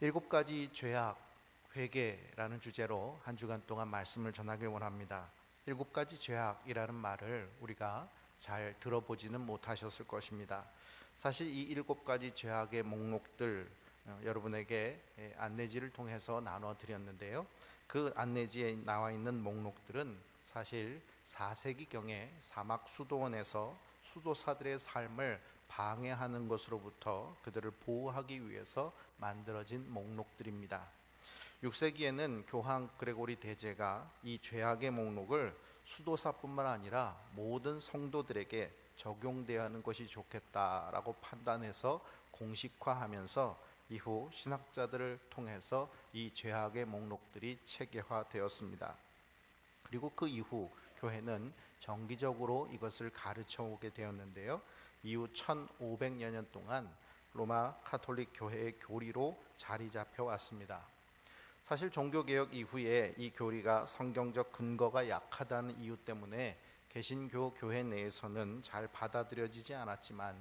7가지 죄악, 회개라는 주제로 한 주간 동안 말씀을 전하길 원합니다. 7가지 죄악이라는 말을 우리가 잘 들어보지는 못하셨을 것입니다. 사실 이 7가지 죄악의 목록들 여러분에게 안내지를 통해서 나눠 드렸는데요. 그 안내지에 나와 있는 목록들은 사실 4세기경에 사막 수도원에서 수도사들의 삶을 방해하는 것으로부터 그들을 보호하기 위해서 만들어진 목록들입니다. 6세기에는 교황 그레고리 대제가 이 죄악의 목록을 수도사뿐만 아니라 모든 성도들에게 적용되어야 하는 것이 좋겠다라고 판단해서 공식화하면서 이후 신학자들을 통해서 이 죄악의 목록들이 체계화되었습니다. 그리고 그 이후 교회는 정기적으로 이것을 가르쳐 오게 되었는데요. 이후 1500여 년 동안 로마 가톨릭 교회의 교리로 자리 잡혀 왔습니다. 사실 종교개혁 이후에 이 교리가 성경적 근거가 약하다는 이유 때문에 개신교 교회 내에서는 잘 받아들여지지 않았지만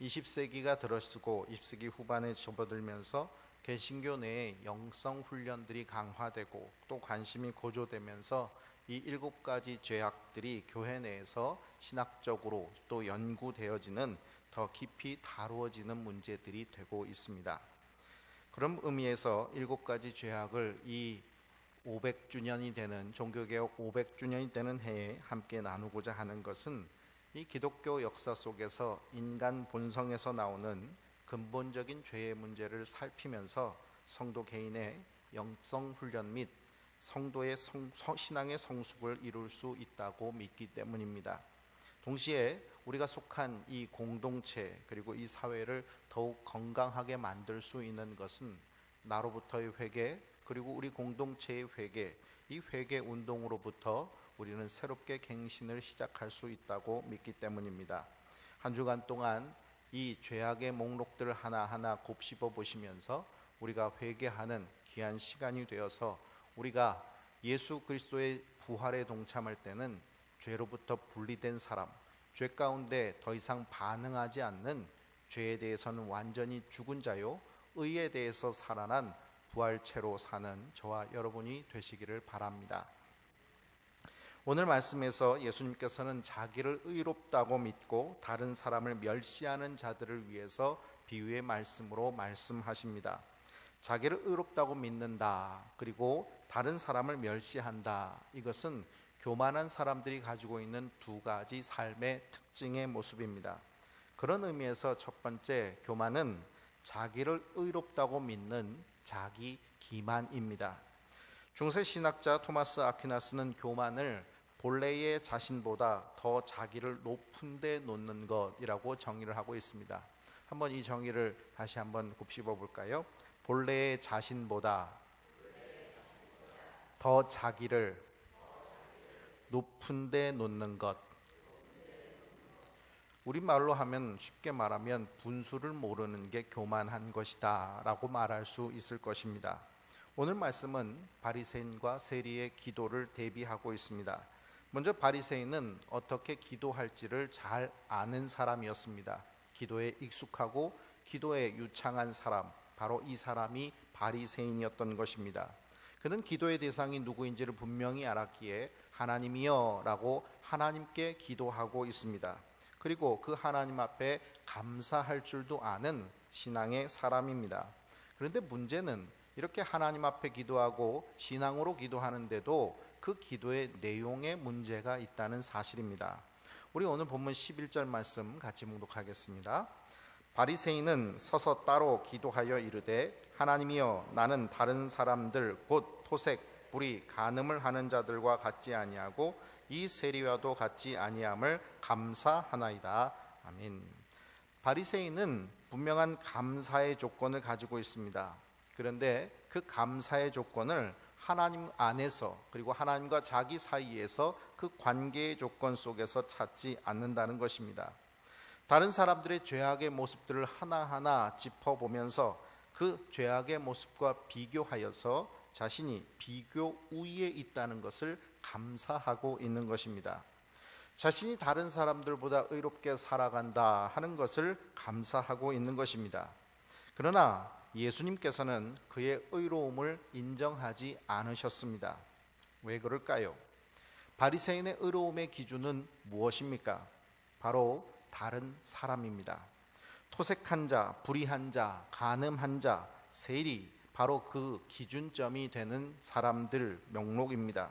20세기가 들어서고 20세기 후반에 접어들면서 개신교 내에 영성 훈련들이 강화되고 또 관심이 고조되면서 이 7가지 죄악들이 교회 내에서 신학적으로 또 연구되어지는 더 깊이 다루어지는 문제들이 되고 있습니다. 그런 의미에서 7가지 죄악을 이 500주년이 되는 종교개혁 500주년이 되는 해에 함께 나누고자 하는 것은 이 기독교 역사 속에서 인간 본성에서 나오는 근본적인 죄의 문제를 살피면서 성도 개인의 영성 훈련 및 성도의 신앙의 성숙을 이룰 수 있다고 믿기 때문입니다. 동시에 우리가 속한 이 공동체 그리고 이 사회를 더욱 건강하게 만들 수 있는 것은 나로부터의 회개 그리고 우리 공동체의 회개, 이 회개 운동으로부터 우리는 새롭게 갱신을 시작할 수 있다고 믿기 때문입니다. 한 주간 동안 이 죄악의 목록들을 하나하나 곱씹어 보시면서 우리가 회개하는 귀한 시간이 되어서 우리가 예수 그리스도의 부활에 동참할 때는 죄로부터 분리된 사람, 죄 가운데 더 이상 반응하지 않는 죄에 대해서는 완전히 죽은 자요, 의에 대해서 살아난 부활체로 사는 저와 여러분이 되시기를 바랍니다. 오늘 말씀에서 예수님께서는 자기를 의롭다고 믿고 다른 사람을 멸시하는 자들을 위해서 비유의 말씀으로 말씀하십니다. 자기를 의롭다고 믿는다, 그리고 다른 사람을 멸시한다, 이것은 교만한 사람들이 가지고 있는 2가지 삶의 특징의 모습입니다. 그런 의미에서 첫 번째 교만은 자기를 의롭다고 믿는 자기 기만입니다. 중세 신학자 토마스 아퀴나스는 교만을 본래의 자신보다 더 자기를 높은 데 놓는 것이라고 정의를 하고 있습니다. 한번 이 정의를 다시 한번 곱씹어 볼까요? 본래의 자신보다 더 자기를 높은 데 놓는 것. 우리말로 하면 쉽게 말하면 분수를 모르는 게 교만한 것이다 라고 말할 수 있을 것입니다. 오늘 말씀은 바리새인과 세리의 기도를 대비하고 있습니다. 먼저 바리새인은 어떻게 기도할지를 잘 아는 사람이었습니다. 기도에 익숙하고 기도에 유창한 사람, 바로 이 사람이 바리새인이었던 것입니다. 그는 기도의 대상이 누구인지를 분명히 알았기에 하나님이여 라고 하나님께 기도하고 있습니다. 그리고 그 하나님 앞에 감사할 줄도 아는 신앙의 사람입니다. 그런데 문제는 이렇게 하나님 앞에 기도하고 신앙으로 기도하는데도 그 기도의 내용에 문제가 있다는 사실입니다. 우리 오늘 본문 11절 말씀 같이 묵독하겠습니다. 바리새인은 서서 따로 기도하여 이르되 하나님이여 나는 다른 사람들 곧 토색, 불의, 간음을 하는 자들과 같지 아니하고 이 세리와도 같지 아니함을 감사하나이다. 아멘. 바리새인은 분명한 감사의 조건을 가지고 있습니다. 그런데 그 감사의 조건을 하나님 안에서 그리고 하나님과 자기 사이에서 그 관계의 조건 속에서 찾지 않는다는 것입니다. 다른 사람들의 죄악의 모습들을 하나하나 짚어보면서 그 죄악의 모습과 비교하여서 자신이 비교 우위에 있다는 것을 감사하고 있는 것입니다. 자신이 다른 사람들보다 의롭게 살아간다 하는 것을 감사하고 있는 것입니다. 그러나 예수님께서는 그의 의로움을 인정하지 않으셨습니다. 왜 그럴까요? 바리새인의 의로움의 기준은 무엇입니까? 바로 다른 사람입니다. 토색한 자, 불의한 자, 간음한 자, 세리, 바로 그 기준점이 되는 사람들 명록입니다.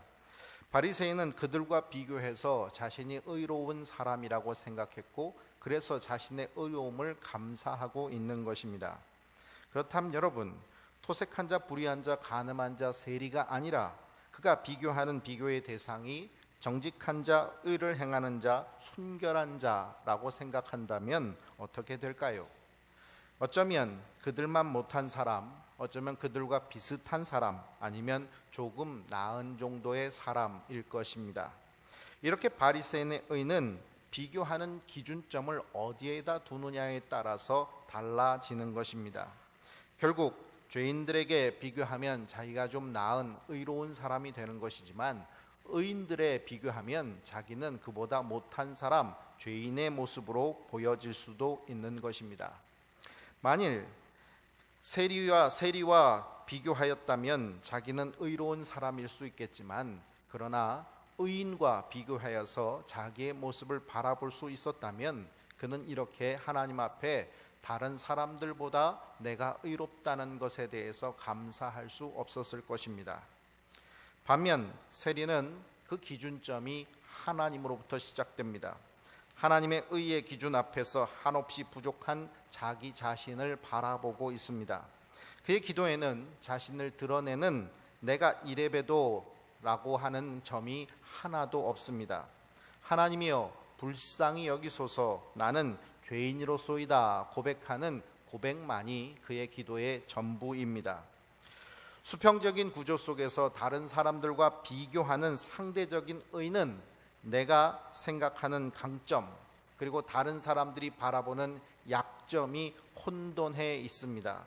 바리새인은 그들과 비교해서 자신이 의로운 사람이라고 생각했고, 그래서 자신의 의로움을 감사하고 있는 것입니다. 그렇다면 여러분, 토색한 자, 불의한 자, 간음한 자, 세리가 아니라 그가 비교하는 비교의 대상이 정직한 자, 의를 행하는 자, 순결한 자라고 생각한다면 어떻게 될까요? 어쩌면 그들만 못한 사람, 어쩌면 그들과 비슷한 사람, 아니면 조금 나은 정도의 사람일 것입니다. 이렇게 바리새인의 의는 비교하는 기준점을 어디에다 두느냐에 따라서 달라지는 것입니다. 결국 죄인들에게 비교하면 자기가 좀 나은 의로운 사람이 되는 것이지만, 의인들에 비교하면 자기는 그보다 못한 사람, 죄인의 모습으로 보여질 수도 있는 것입니다. 만일 세리와 비교하였다면 자기는 의로운 사람일 수 있겠지만, 그러나 의인과 비교하여서 자기의 모습을 바라볼 수 있었다면 그는 이렇게 하나님 앞에 다른 사람들보다 내가 의롭다는 것에 대해서 감사할 수 없었을 것입니다. 반면 세리는 그 기준점이 하나님으로부터 시작됩니다. 하나님의 의의 기준 앞에서 한없이 부족한 자기 자신을 바라보고 있습니다. 그의 기도에는 자신을 드러내는 내가 이래봬도 라고 하는 점이 하나도 없습니다. 하나님이여 불쌍히 여기소서, 나는 죄인이로소이다 고백하는 고백만이 그의 기도의 전부입니다. 수평적인 구조 속에서 다른 사람들과 비교하는 상대적인 의는 내가 생각하는 강점, 그리고 다른 사람들이 바라보는 약점이 혼돈해 있습니다.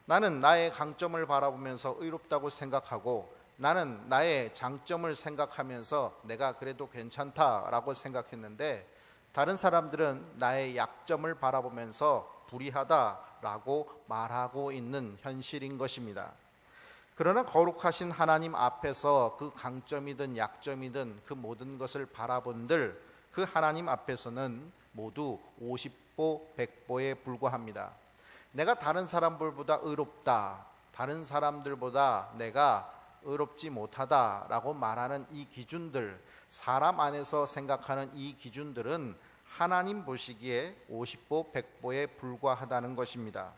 나는 나의 강점을 바라보면서 의롭다고 생각하고, 나는 나의 장점을 생각하면서 내가 그래도 괜찮다라고 생각했는데, 다른 사람들은 나의 약점을 바라보면서 불의하다라고 말하고 있는 현실인 것입니다. 그러나 거룩하신 하나님 앞에서 그 강점이든 약점이든 그 모든 것을 바라본들, 그 하나님 앞에서는 모두 50보 100보에 불과합니다. 내가 다른 사람들보다 의롭다, 다른 사람들보다 내가 의롭지 못하다라고 말하는 이 기준들, 사람 안에서 생각하는 이 기준들은 하나님 보시기에 50보 100보에 불과하다는 것입니다.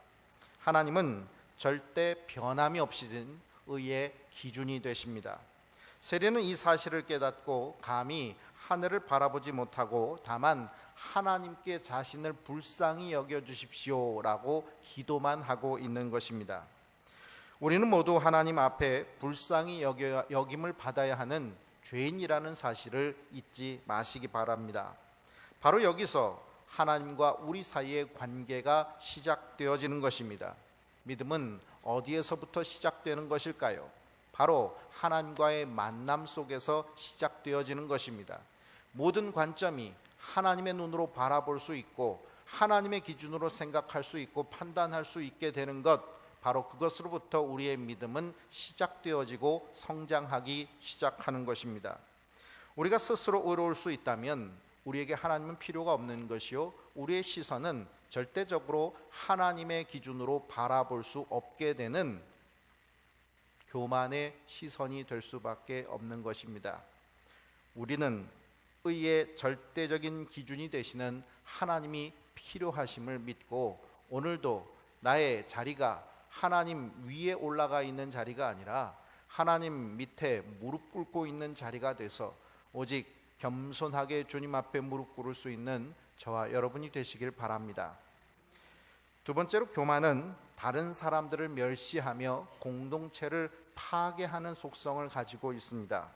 하나님은 절대 변함이 없으신 의의 기준이 되십니다. 세리는 이 사실을 깨닫고 감히 하늘을 바라보지 못하고 다만 하나님께 자신을 불쌍히 여겨주십시오라고 기도만 하고 있는 것입니다. 우리는 모두 하나님 앞에 불쌍히 여김을 받아야 하는 죄인이라는 사실을 잊지 마시기 바랍니다. 바로 여기서 하나님과 우리 사이의 관계가 시작되어지는 것입니다. 믿음은 어디에서부터 시작되는 것일까요? 바로 하나님과의 만남 속에서 시작되어지는 것입니다. 모든 관점이 하나님의 눈으로 바라볼 수 있고 하나님의 기준으로 생각할 수 있고 판단할 수 있게 되는 것, 바로 그것으로부터 우리의 믿음은 시작되어지고 성장하기 시작하는 것입니다. 우리가 스스로 의로울 수 있다면 우리에게 하나님은 필요가 없는 것이요, 우리의 시선은 절대적으로 하나님의 기준으로 바라볼 수 없게 되는 교만의 시선이 될 수밖에 없는 것입니다. 우리는 의의 절대적인 기준이 되시는 하나님이 필요하심을 믿고, 오늘도 나의 자리가 하나님 위에 올라가 있는 자리가 아니라 하나님 밑에 무릎 꿇고 있는 자리가 돼서 오직 겸손하게 주님 앞에 무릎 꿇을 수 있는 저와 여러분이 되시길 바랍니다. 두 번째로, 교만은 다른 사람들을 멸시하며 공동체를 파괴하는 속성을 가지고 있습니다.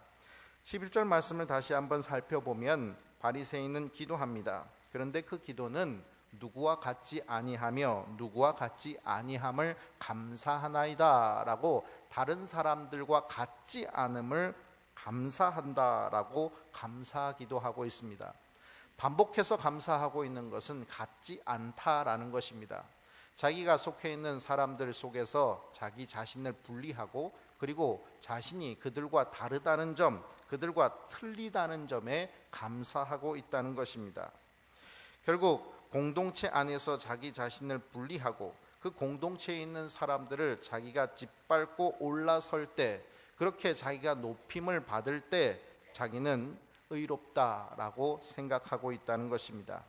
11절 말씀을 다시 한번 살펴보면 바리새인은 기도합니다. 그런데 그 기도는 누구와 같지 아니하며 누구와 같지 아니함을 감사하나이다 라고, 다른 사람들과 같지 않음을 감사한다라고 감사기도 하고 있습니다. 반복해서 감사하고 있는 것은 같지 않다라는 것입니다. 자기가 속해 있는 사람들 속에서 자기 자신을 분리하고 그리고 자신이 그들과 다르다는 점, 그들과 틀리다는 점에 감사하고 있다는 것입니다. 결국 공동체 안에서 자기 자신을 분리하고 그 공동체에 있는 사람들을 자기가 짓밟고 올라설 때, 그렇게 자기가 높임을 받을 때 자기는 의롭다라고 생각하고 있다는 것입니다.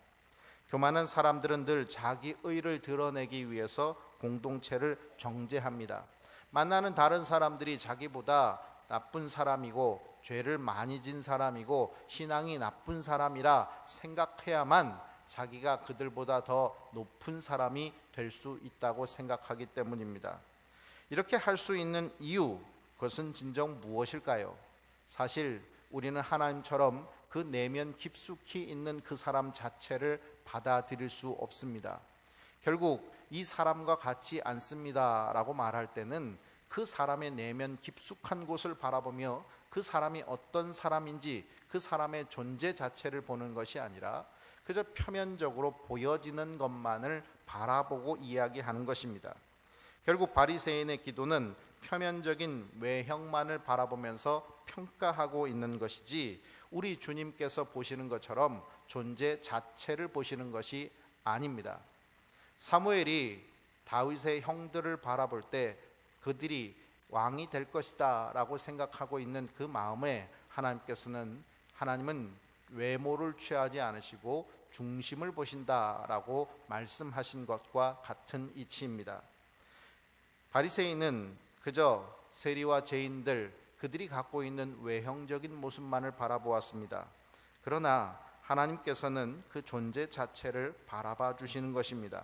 교만한 사람들은 늘 자기 의를 드러내기 위해서 공동체를 정죄합니다. 만나는 다른 사람들이 자기보다 나쁜 사람이고 죄를 많이 진 사람이고 신앙이 나쁜 사람이라 생각해야만 자기가 그들보다 더 높은 사람이 될 수 있다고 생각하기 때문입니다. 이렇게 할 수 있는 이유, 그것은 진정 무엇일까요? 사실 우리는 하나님처럼 그 내면 깊숙이 있는 그 사람 자체를 받아들일 수 없습니다. 결국 이 사람과 같지 않습니다 라고 말할 때는 그 사람의 내면 깊숙한 곳을 바라보며 그 사람이 어떤 사람인지 그 사람의 존재 자체를 보는 것이 아니라 그저 표면적으로 보여지는 것만을 바라보고 이야기하는 것입니다. 결국 바리새인의 기도는 표면적인 외형만을 바라보면서 평가하고 있는 것이지 우리 주님께서 보시는 것처럼 존재 자체를 보시는 것이 아닙니다. 사무엘이 다윗의 형들을 바라볼 때 그들이 왕이 될 것이다 라고 생각하고 있는 그 마음에 하나님은 외모를 취하지 않으시고 중심을 보신다라고 말씀하신 것과 같은 이치입니다. 바리새인은 그저 세리와 죄인들, 그들이 갖고 있는 외형적인 모습만을 바라보았습니다. 그러나 하나님께서는 그 존재 자체를 바라봐 주시는 것입니다.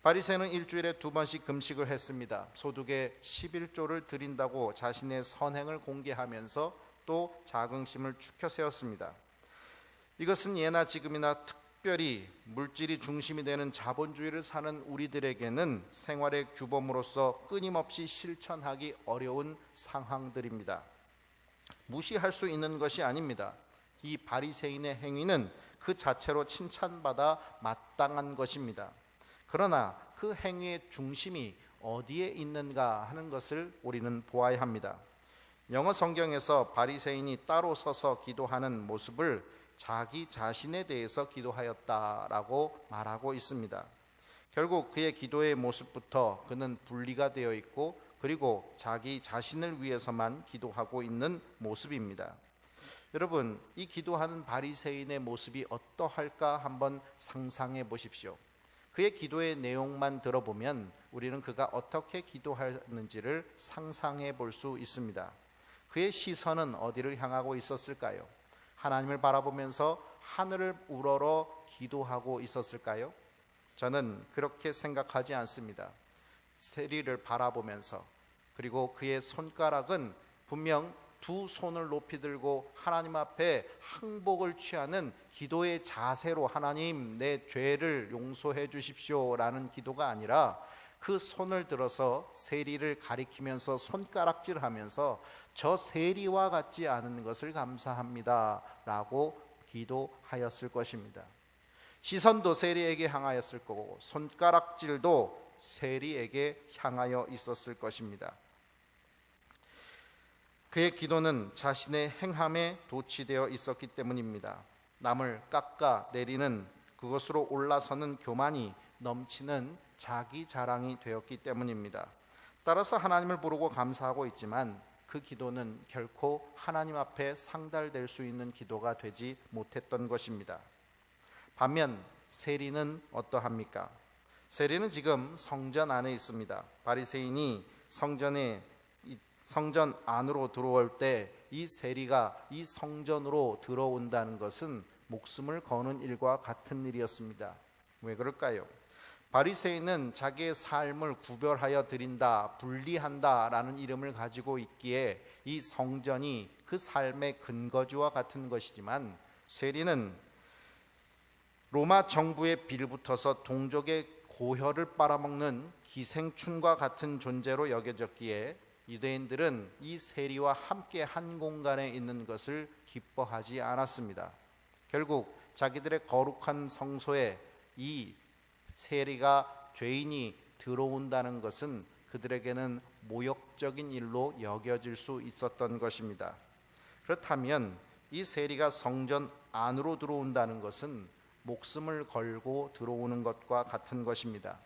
바리새인은 일주일에 2번씩 금식을 했습니다. 소득의 11조를 드린다고 자신의 선행을 공개하면서 또 자긍심을 추켜 세웠습니다. 이것은 예나 지금이나 특별히 물질이 중심이 되는 자본주의를 사는 우리들에게는 생활의 규범으로서 끊임없이 실천하기 어려운 상황들입니다. 무시할 수 있는 것이 아닙니다. 이 바리새인의 행위는 그 자체로 칭찬받아 마땅한 것입니다. 그러나 그 행위의 중심이 어디에 있는가 하는 것을 우리는 보아야 합니다. 영어 성경에서 바리새인이 따로 서서 기도하는 모습을 자기 자신에 대해서 기도하였다라고 말하고 있습니다. 결국 그의 기도의 모습부터 그는 분리가 되어 있고 그리고 자기 자신을 위해서만 기도하고 있는 모습입니다. 여러분, 이 기도하는 바리새인의 모습이 어떠할까 한번 상상해 보십시오. 그의 기도의 내용만 들어보면 우리는 그가 어떻게 기도하는지를 상상해 볼 수 있습니다. 그의 시선은 어디를 향하고 있었을까요? 하나님을 바라보면서 하늘을 우러러 기도하고 있었을까요? 저는 그렇게 생각하지 않습니다. 세리를 바라보면서, 그리고 그의 손가락은 분명 두 손을 높이 들고 하나님 앞에 항복을 취하는 기도의 자세로 하나님 내 죄를 용서해 주십시오 라는 기도가 아니라 그 손을 들어서 세리를 가리키면서 손가락질하면서 저 세리와 같지 않은 것을 감사합니다 라고 기도하였을 것입니다. 시선도 세리에게 향하였을 거고 손가락질도 세리에게 향하여 있었을 것입니다. 그의 기도는 자신의 행함에 도취되어 있었기 때문입니다. 남을 깎아 내리는 그것으로 올라서는 교만이 넘치는 자기 자랑이 되었기 때문입니다. 따라서 하나님을 부르고 감사하고 있지만 그 기도는 결코 하나님 앞에 상달될 수 있는 기도가 되지 못했던 것입니다. 반면 세리는 어떠합니까? 세리는 지금 성전 안에 있습니다. 바리새인이 성전 안으로 들어올 때 이 세리가 이 성전으로 들어온다는 것은 목숨을 거는 일과 같은 일이었습니다. 왜 그럴까요? 바리새인은 자기의 삶을 구별하여 드린다, 분리한다 라는 이름을 가지고 있기에 이 성전이 그 삶의 근거지와 같은 것이지만 세리는 로마 정부에 빌붙어서 동족의 고혈을 빨아먹는 기생충과 같은 존재로 여겨졌기에 유대인들은 이 세리와 함께 한 공간에 있는 것을 기뻐하지 않았습니다. 결국 자기들의 거룩한 성소에 이 세리가 죄인이 들어온다는 것은 그들에게는 모욕적인 일로 여겨질 수 있었던 것입니다. 그렇다면 이 세리가 성전 안으로 들어온다는 것은 목숨을 걸고 들어오는 것과 같은 것입니다.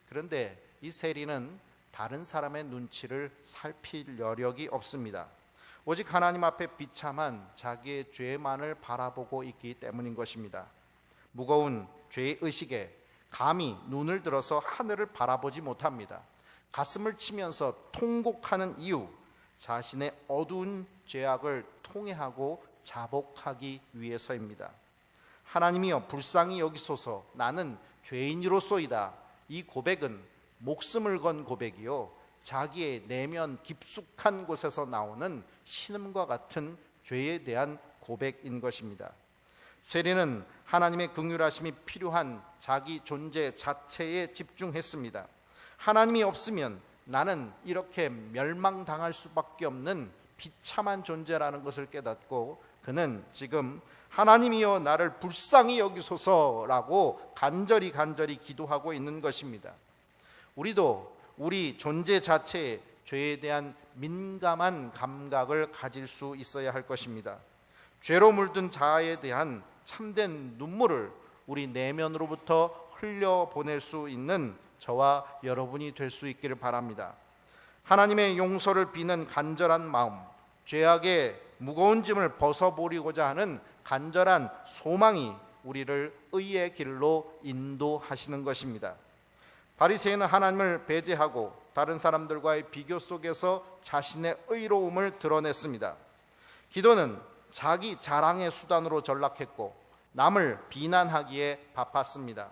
그런데 이 세리는 다른 사람의 눈치를 살필 여력이 없습니다. 오직 하나님 앞에 비참한 자기의 죄만을 바라보고 있기 때문인 것입니다. 무거운 죄의식에 감히 눈을 들어서 하늘을 바라보지 못합니다. 가슴을 치면서 통곡하는 이유, 자신의 어두운 죄악을 통회하고 자복하기 위해서입니다. 하나님이여 불쌍히 여기소서, 나는 죄인이로소이다. 이 고백은 목숨을 건 고백이요, 자기의 내면 깊숙한 곳에서 나오는 신음과 같은 죄에 대한 고백인 것입니다. 세리는 하나님의 긍휼하심이 필요한 자기 존재 자체에 집중했습니다. 하나님이 없으면 나는 이렇게 멸망당할 수밖에 없는 비참한 존재라는 것을 깨닫고 그는 지금 하나님이여 나를 불쌍히 여기소서라고 간절히 기도하고 있는 것입니다. 우리도 우리 존재 자체에 죄에 대한 민감한 감각을 가질 수 있어야 할 것입니다. 죄로 물든 자아에 대한 참된 눈물을 우리 내면으로부터 흘려보낼 수 있는 저와 여러분이 될 수 있기를 바랍니다. 하나님의 용서를 비는 간절한 마음, 죄악의 무거운 짐을 벗어버리고자 하는 간절한 소망이 우리를 의의 길로 인도하시는 것입니다. 바리새인은 하나님을 배제하고 다른 사람들과의 비교 속에서 자신의 의로움을 드러냈습니다. 기도는 자기 자랑의 수단으로 전락했고 남을 비난하기에 바빴습니다.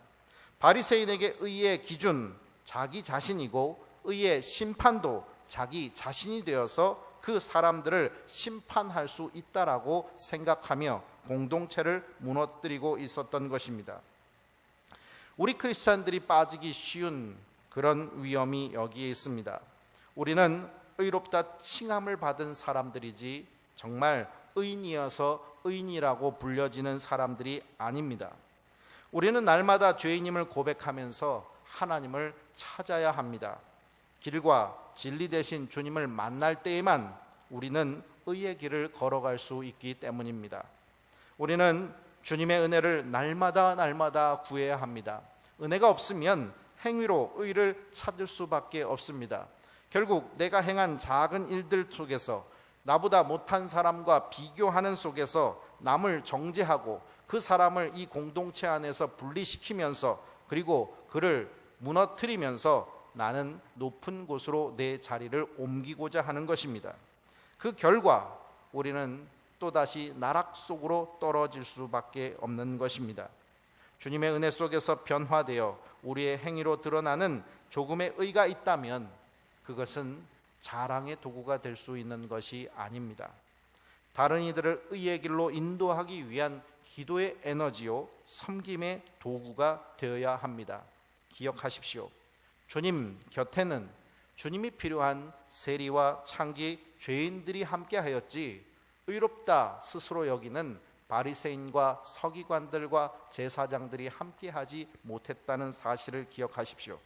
바리새인에게 의의 기준 자기 자신이고 의의 심판도 자기 자신이 되어서 그 사람들을 심판할 수 있다라고 생각하며 공동체를 무너뜨리고 있었던 것입니다. 우리 크리스찬들이 빠지기 쉬운 그런 위험이 여기에 있습니다. 우리는 의롭다 칭함을 받은 사람들이지 정말 의인이어서 의인이라고 불려지는 사람들이 아닙니다. 우리는 날마다 죄인임을 고백하면서 하나님을 찾아야 합니다. 길과 진리 되신 주님을 만날 때에만 우리는 의의 길을 걸어갈 수 있기 때문입니다. 우리는 주님의 은혜를 날마다 구해야 합니다. 은혜가 없으면 행위로 의를 찾을 수밖에 없습니다. 결국 내가 행한 작은 일들 속에서 나보다 못한 사람과 비교하는 속에서 남을 정죄하고 그 사람을 이 공동체 안에서 분리시키면서 그리고 그를 무너뜨리면서 나는 높은 곳으로 내 자리를 옮기고자 하는 것입니다. 그 결과 우리는 또다시 나락 속으로 떨어질 수밖에 없는 것입니다. 주님의 은혜 속에서 변화되어 우리의 행위로 드러나는 조금의 의가 있다면 그것은 자랑의 도구가 될 수 있는 것이 아닙니다. 다른 이들을 의의 길로 인도하기 위한 기도의 에너지요, 섬김의 도구가 되어야 합니다. 기억하십시오. 주님 곁에는 주님이 필요한 세리와 창기 죄인들이 함께하였지 의롭다 스스로 여기는 바리새인과 서기관들과 제사장들이 함께하지 못했다는 사실을 기억하십시오.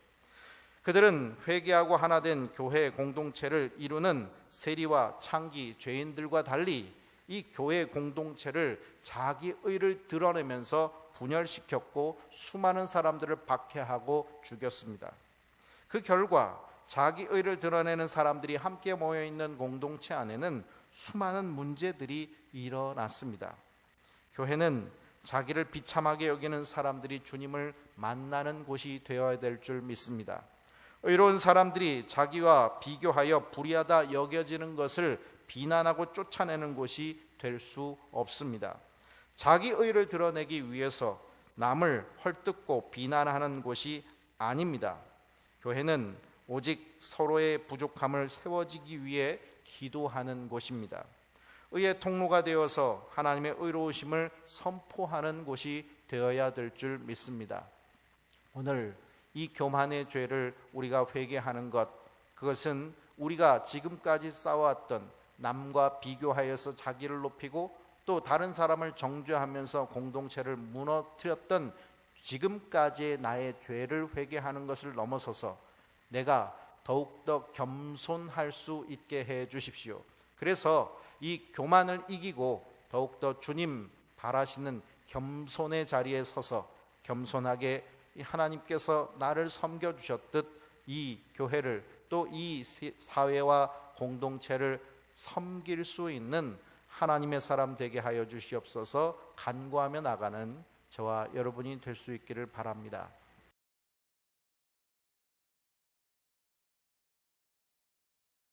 그들은 회개하고 하나 된 교회 공동체를 이루는 세리와 창기 죄인들과 달리 이 교회 공동체를 자기 의를 드러내면서 분열시켰고 수많은 사람들을 박해하고 죽였습니다. 그 결과 자기 의를 드러내는 사람들이 함께 모여있는 공동체 안에는 수많은 문제들이 일어났습니다. 교회는 자기를 비참하게 여기는 사람들이 주님을 만나는 곳이 되어야 될 줄 믿습니다. 의로운 사람들이 자기와 비교하여 불의하다 여겨지는 것을 비난하고 쫓아내는 곳이 될 수 없습니다. 자기 의를 드러내기 위해서 남을 헐뜯고 비난하는 곳이 아닙니다. 교회는 오직 서로의 부족함을 세워지기 위해 기도하는 곳입니다. 의의 통로가 되어서 하나님의 의로우심을 선포하는 곳이 되어야 될 줄 믿습니다. 오늘 이 교만의 죄를 우리가 회개하는 것, 그것은 우리가 지금까지 쌓아왔던 남과 비교하여서 자기를 높이고 또 다른 사람을 정죄하면서 공동체를 무너뜨렸던 지금까지의 나의 죄를 회개하는 것을 넘어서서 내가 더욱더 겸손할 수 있게 해 주십시오. 그래서 이 교만을 이기고 더욱더 주님 바라시는 겸손의 자리에 서서 겸손하게 하나님께서 나를 섬겨주셨듯 이 교회를 또 이 사회와 공동체를 섬길 수 있는 하나님의 사람 되게 하여 주시옵소서. 간구하며 나가는 저와 여러분이 될 수 있기를 바랍니다.